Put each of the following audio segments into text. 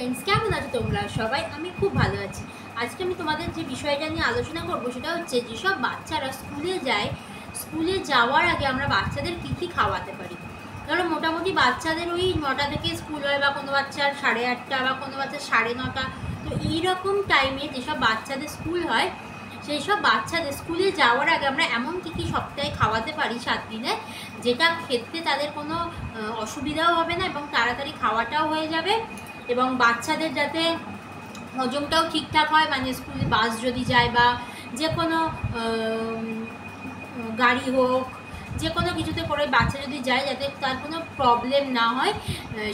Friends, কেমন আছো তোমরা সবাই? আমি খুব ভালো আছি। আজকে আমি তোমাদের যে বিষয়টা নিয়ে আলোচনা করব সেটা হচ্ছে যেসব বাচ্চারা স্কুলে যায়, স্কুলে যাওয়ার আগে আমরা বাচ্চাদের কী কী খাওয়াতে পারি। ধরো মোটামুটি বাচ্চাদের ওই 9টা থেকে স্কুল হয়, বা কোনো বাচ্চার 8:30, বা কোনো বাচ্চার 9:30। তো এইরকম টাইমে যেসব বাচ্চাদের স্কুল হয় সেই সব বাচ্চাদের স্কুলে যাওয়ার আগে আমরা এমন কী কী সপ্তাহে খাওয়াতে পারি 7 দিনে, যেটা খেতে তাদের কোনো অসুবিধাও হবে না এবং তাড়াতাড়ি খাওয়াটাও হয়ে যাবে, এবং বাচ্চাদের যাতে হজমটাও ঠিকঠাক হয়। মানে স্কুলে বাস যদি যায় বা যে কোনো গাড়ি হোক, যে কোনো কিছুতে করে বাচ্চা যদি যায় যাতে তার কোনো প্রবলেম না হয়,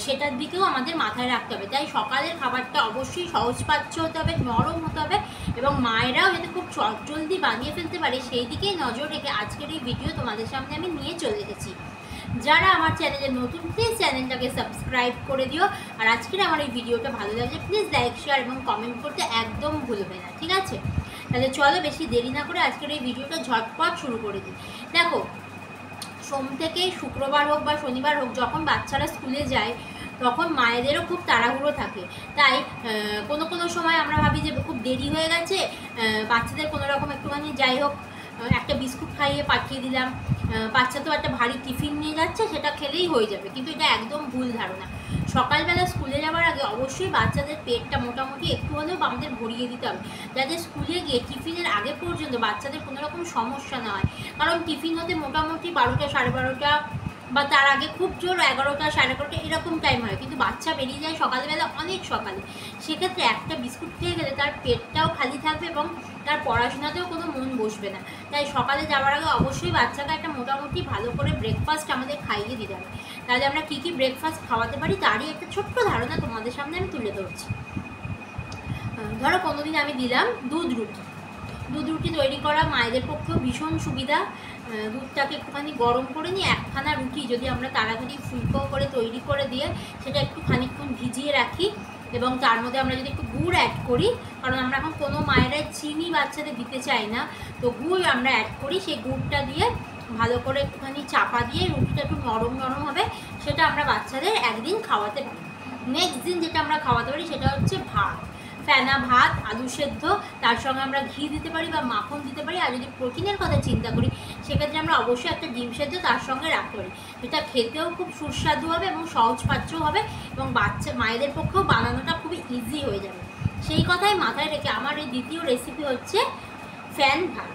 সেটার দিকেও আমাদের মাথায় রাখতে হবে। তাই সকালের খাবারটা অবশ্যই সহজপাচ্য হতে হবে, নরম হতে হবে, এবং মায়েরাও যাতে খুব চটজলদি বানিয়ে ফেলতে পারে সেই দিকেই নজর রেখে আজকের এই ভিডিও তোমাদের সামনে আমি নিয়ে চলে এসেছি। যারা আমার চ্যানেলে নতুন, প্লিজ চ্যানেলটাকে সাবস্ক্রাইব করে দিও। আর আজকের আমার এই ভিডিওটা ভালো লাগলে প্লিজ লাইক, শেয়ার এবং কমেন্ট করতে একদম ভুলবে না, ঠিক আছে? তাহলে চলো বেশি দেরি না করে আজকের এই ভিডিওটা ঝটপট শুরু করে দিই। দেখো, সোম থেকে শুক্রবার হোক বা শনিবার হোক, যখন বাচ্চারা স্কুলে যায় তখন মায়েদেরও খুব তাড়াহুড়ো থাকে। তাই কোনো সময় আমরা ভাবি যে খুব দেরি হয়ে গেছে, বাচ্চাদের কোনো রকম একটুখানি যাই হোক একটা বিস্কুট খাইয়ে পাঠিয়ে দিলাম, বাচ্চা তো একটা ভারী টিফিন নিয়ে যাচ্ছে, সেটা খেলেই হয়ে যাবে। কিন্তু এটা একদম ভুল ধারণা। সকালবেলা স্কুলে যাওয়ার আগে অবশ্যই বাচ্চাদের পেটটা মোটামুটি একটু হলেও আমাদের ভরিয়ে দিতে হবে, যাতে স্কুলে গিয়ে টিফিনের আগে পর্যন্ত বাচ্চাদের কোনো রকম সমস্যা না হয়। কারণ টিফিন হতে মোটামুটি 12টা, 12:30, বা তার আগে খুব জোর 11টা, 11:30 এরকম টাইম হয়। কিন্তু বাচ্চা বেরিয়ে যায় সকালবেলা অনেক সকালে, সেক্ষেত্রে একটা বিস্কুট খেয়ে গেলে তার পেটটাও খালি থাকবে এবং তার পড়াশোনাতেও কোনো মন বসবে না। তাই সকালে যাওয়ার আগে অবশ্যই বাচ্চাকে একটা মোটামুটি ভালো করে ব্রেকফাস্ট আমাদের খাইয়ে দিতে হবে। তাহলে আমরা কী কী ব্রেকফাস্ট খাওয়াতে পারি তারই একটা ছোট্ট ধারণা তোমাদের সামনে আমি তুলে ধরছি। ধরো কোনোদিন আমি দিলাম দুধ রুটি। দুধ রুটি তৈরি করা মায়েদের পক্ষেও ভীষণ সুবিধা। দুধটাকে একটুখানি গরম করে নিয়ে একখানা রুটি যদি আমরা তাড়াতাড়ি ফুলকো করে তৈরি করে দিয়ে সেটা একটু খানিকক্ষণ ভিজিয়ে রাখি, এবং তার মধ্যে আমরা যদি একটু গুড় অ্যাড করি, কারণ আমরা এখন কোনো মায়েরাই চিনি বাচ্চাদের দিতে চাই না, তো গুড় আমরা অ্যাড করি। সেই গুড়টা দিয়ে ভালো করে একটুখানি চাপা দিয়ে রুটিটা একটু নরম নরম হবে, সেটা আমরা বাচ্চাদের একদিন খাওয়াতে পারি। নেক্সট দিন যেটা আমরা খাওয়াতে পারি সেটা হচ্ছে ভাত, ফেনা ভাত, আলু সেদ্ধ, তার সঙ্গে আমরা ঘি দিতে পারি বা মাখন দিতে পারি। আর যদি প্রোটিনের কথা চিন্তা করি সেক্ষেত্রে আমরা অবশ্যই একটা ডিম সেদ্ধ তার সঙ্গে রাখতে পারি। এটা খেতেও খুব সুস্বাদু হবে এবং সহজপাচ্য হবে, এবং বাচ্চা মায়েদের পক্ষেও বানানোটা খুবই ইজি হয়ে যাবে। সেই কথাই মাথায় রেখে আমার এই দ্বিতীয় রেসিপি হচ্ছে ফ্যান ভাত।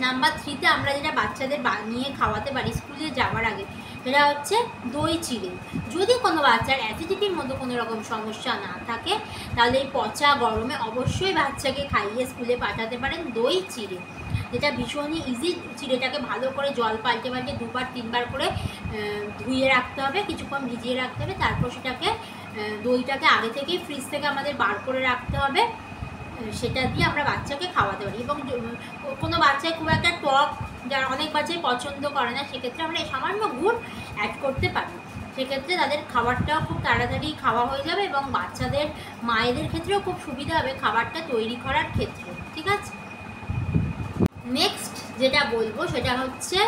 নাম্বার 3তে আমরা যেটা বাচ্চাদের বানিয়ে খাওয়াতে পারি স্কুলে যাওয়ার আগে, সেটা হচ্ছে দই চিড়ে। যদি কোনো বাচ্চার অ্যাসিডিটির মতো কোনো রকম সমস্যা না থাকে, তাহলে এই পচা গরমে অবশ্যই বাচ্চাকে খাইয়ে স্কুলে পাঠাতে পারেন দই চিড়ে, যেটা ভীষণই ইজি। চিড়েটাকে ভালো করে জল পাল্টে 2বার 3বার করে ধুয়ে রাখতে হবে, কিছুক্ষণ ভিজিয়ে রাখতে হবে। তারপর সেটাকে দইটাকে আগে থেকেই ফ্রিজ থেকে আমাদের বার করে রাখতে হবে, সেটা দিয়ে আমরা বাচ্চাকে খাওয়াতে পারি। এবং কোনো বাচ্চায় খুব একটা টক, যারা অনেক বাচ্চাই পছন্দ করে না, সেক্ষেত্রে আমরা সামান্য গুড় অ্যাড করতে পারি। সেক্ষেত্রে তাদের খাবারটাও খুব তাড়াতাড়ি খাওয়া হয়ে যাবে এবং বাচ্চাদের মায়েদের ক্ষেত্রেও খুব সুবিধা হবে খাবারটা তৈরি করার ক্ষেত্রে, ঠিক আছে? নেক্সট যেটা বলবো সেটা হচ্ছে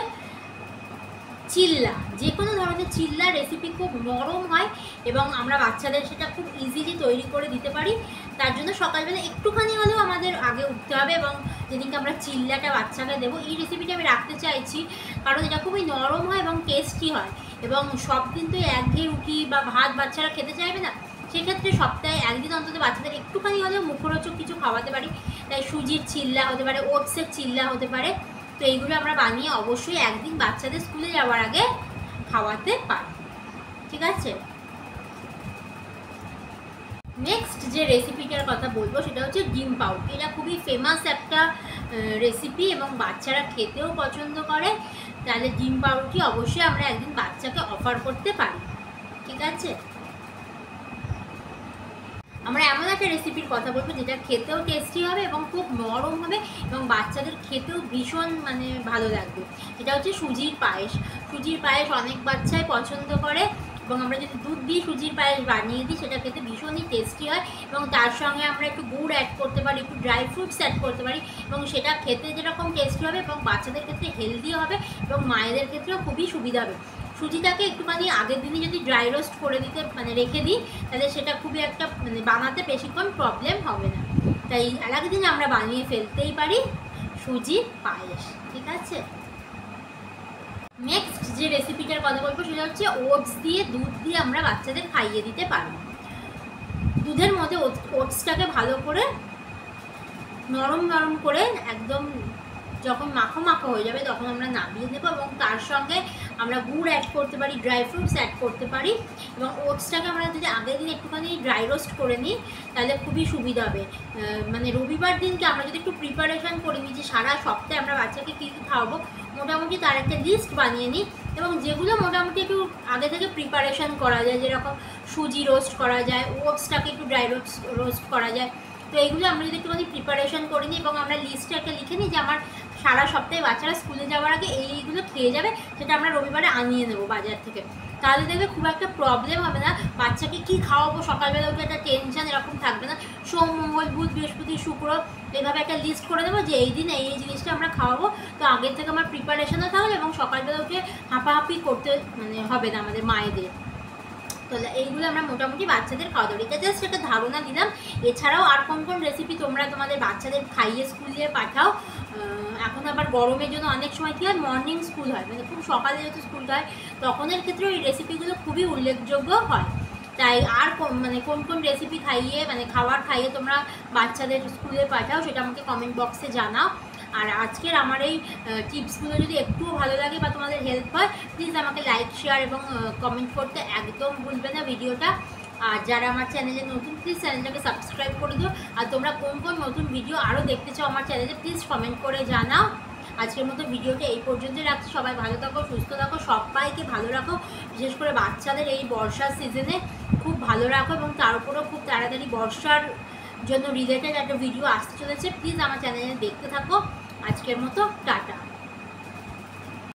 চিল্লা। যে কোনো ধরনের চিল্লা রেসিপি খুব নরম হয় এবং আমরা বাচ্চাদের সেটা খুব ইজিলি তৈরি করে দিতে পারি। তার জন্য সকালবেলা একটুখানি হলেও আমাদের আগে উঠতে হবে, এবং যেদিনকে আমরা চিল্লাটা বাচ্চাকে দেবো এই রেসিপিটা আমি রাখতে চাইছি, কারণ এটা খুবই নরম হয় এবং টেস্টি হয়। এবং সব দিন তো একঘেয়ে রুটি বা ভাত বাচ্চারা খেতে চাইবে না, সেক্ষেত্রে সপ্তাহে একদিন অন্তত বাচ্চাদের একটুখানি হলেও মুখরোচক কিছু খাওয়াতে পারি। তাই সুজির চিল্লা হতে পারে, ওটসের চিল্লা হতে পারে। তো এইগুলো আমরা বানিয়ে অবশ্যই একদিন বাচ্চাদের স্কুলে যাওয়ার আগে খাওয়াতে পারি, ঠিক আছে? নেক্সট যে রেসিপিটার কথা বলবো সেটা হচ্ছে ডিম পাউরুটি। এটা খুবই ফেমাস একটা রেসিপি এবং বাচ্চারা খেতেও পছন্দ করে। তাহলে ডিম পাউরুটি অবশ্যই আমরা একদিন বাচ্চাকে অফার করতে পারি, ঠিক আছে? আমরা এমন একটা রেসিপির কথা বলবো যেটা খেতেও টেস্টি হবে এবং খুব নরম হবে এবং বাচ্চাদের খেতেও ভীষণ ভালো লাগবে। এটা হচ্ছে সুজির পায়েস। সুজির পায়েস অনেক বাচ্চাই পছন্দ করে, এবং আমরা যদি দুধ দিয়ে সুজির পায়েস বানিয়ে দিই সেটা খেতে ভীষণই টেস্টি হয়। এবং তার সঙ্গে আমরা একটু গুড় অ্যাড করতে পারি, একটু ড্রাই ফ্রুটস অ্যাড করতে পারি, এবং সেটা খেতে যেরকম টেস্টি হবে এবং বাচ্চাদের ক্ষেত্রে হেলদি হবে এবং মায়েদের ক্ষেত্রেও খুবই সুবিধা হবে। সুজিটাকে একটুখানি আগের দিনই যদি ড্রাই রোস্ট করে দিতে মানে রেখে দিই, তাহলে সেটা খুবই একটা মানে বানাতে বেশিক্ষণ প্রবলেম হবে না। তাই আগের দিন আমরা বানিয়ে ফেলতেই পারি সুজি পায়েস। ঠিক আছে, নেক্সট যে রেসিপিটার কথা বলবো সেটা হচ্ছে ওটস দিয়ে দুধ দিয়ে আমরা বাচ্চাদের খাইয়ে দিতে পারবো। দুধের মধ্যে ওটসটাকে ভালো করে নরম নরম করে একদম যখন মাখো মাখো হয়ে যাবে তখন আমরা নামিয়ে দেবো, এবং তার সঙ্গে আমরা গুড় অ্যাড করতে পারি, ড্রাই ফ্রুটস অ্যাড করতে পারি, এবং ওটসটাকে আমরা যদি আগের দিন একটুখানি ড্রাই রোস্ট করে নিই তাহলে খুবই সুবিধা হবে। মানে রবিবার দিনকে আমরা যদি একটু প্রিপারেশান করে নিই যে সারা সপ্তাহে আমরা বাচ্চাকে কী কী খাওয়াবো, মোটামুটি তার একটা লিস্ট বানিয়ে নিই, এবং যেগুলো মোটামুটি একটু আগে থেকে প্রিপারেশান করা যায়, যেরকম সুজি রোস্ট করা যায়, ওটসটাকে একটু ড্রাই রোস্ট করা যায়, তো এইগুলো আমরা যদি একটুখানি প্রিপারেশন করে নিই এবং আমরা লিস্টে একটা লিখে নিই যে আমার সারা সপ্তাহে বাচ্চারা স্কুলে যাওয়ার আগে এইগুলো খেয়ে যাবে, সেটা আমরা রবিবারে আনিয়ে নেবো বাজার থেকে। তাহলে দেখবে খুব একটা প্রবলেম হবে না, বাচ্চাকে কী খাওয়াবো সকালবেলা উঠে একটা টেনশন এরকম থাকবে না। সোম, মঙ্গল, বুধ, বৃহস্পতি, শুক্র এইভাবে একটা লিস্ট করে দেবো যে এই দিন এই জিনিসটা আমরা খাওয়াবো, তো আগের থেকে আমার প্রিপারেশনও থাকবে এবং সকালবেলা উঠে হাঁপাহাঁপি করতে মানে হবে না আমাদের মায়েদের। তো এইগুলো আমরা মোটামুটি বাচ্চাদের খাওয়া দাওয়া, এটা জাস্ট একটা ধারণা দিলাম। এছাড়াও আর কোন কোন রেসিপি তোমরা তোমাদের বাচ্চাদের খাইয়ে স্কুলে পাঠাও। এখন আবার গরমের জন্য অনেক সময় কী হয়, মর্নিং স্কুল হয়, মানে খুব সকালে যেহেতু স্কুল হয় তখনের ক্ষেত্রে এই রেসিপিগুলো খুবই উল্লেখযোগ্য হয়। তাই আর মানে কোন কোন রেসিপি খাইয়ে মানে খাবার খাইয়ে তোমরা বাচ্চাদের স্কুলে পাঠাও সেটা আমাকে কমেন্ট বক্সে জানাও। আর আজকের আমার এই টিপসগুলো যদি একটুও ভালো লাগে বা তোমাদের হেল্প হয়, প্লিজ আমাকে লাইক, শেয়ার এবং কমেন্ট করতে একদম ভুলবে না ভিডিওটা। আর যারা আমার চ্যানেলে নতুন, প্লিজ চ্যানেলটাকে সাবস্ক্রাইব করে দিও। আর তোমরা কোন কোন নতুন ভিডিও আরও দেখতে চাও আমার চ্যানেলে, প্লিজ কমেন্ট করে জানাও। আজকের মতো ভিডিওটা এই পর্যন্তই রাখছি। সবাই ভালো থাকো, সুস্থ থাকো, সবাইকে ভালো রাখো, বিশেষ করে বাচ্চাদের এই বর্ষার সিজনে খুব ভালো রাখো, এবং তার উপরেও খুব তাড়াতাড়ি বর্ষার জন্য রিলেটেড একটা ভিডিও আসতে চলেছে। প্লিজ আমার চ্যানেলে দেখতে থাকো। আজকের মতো টাটা।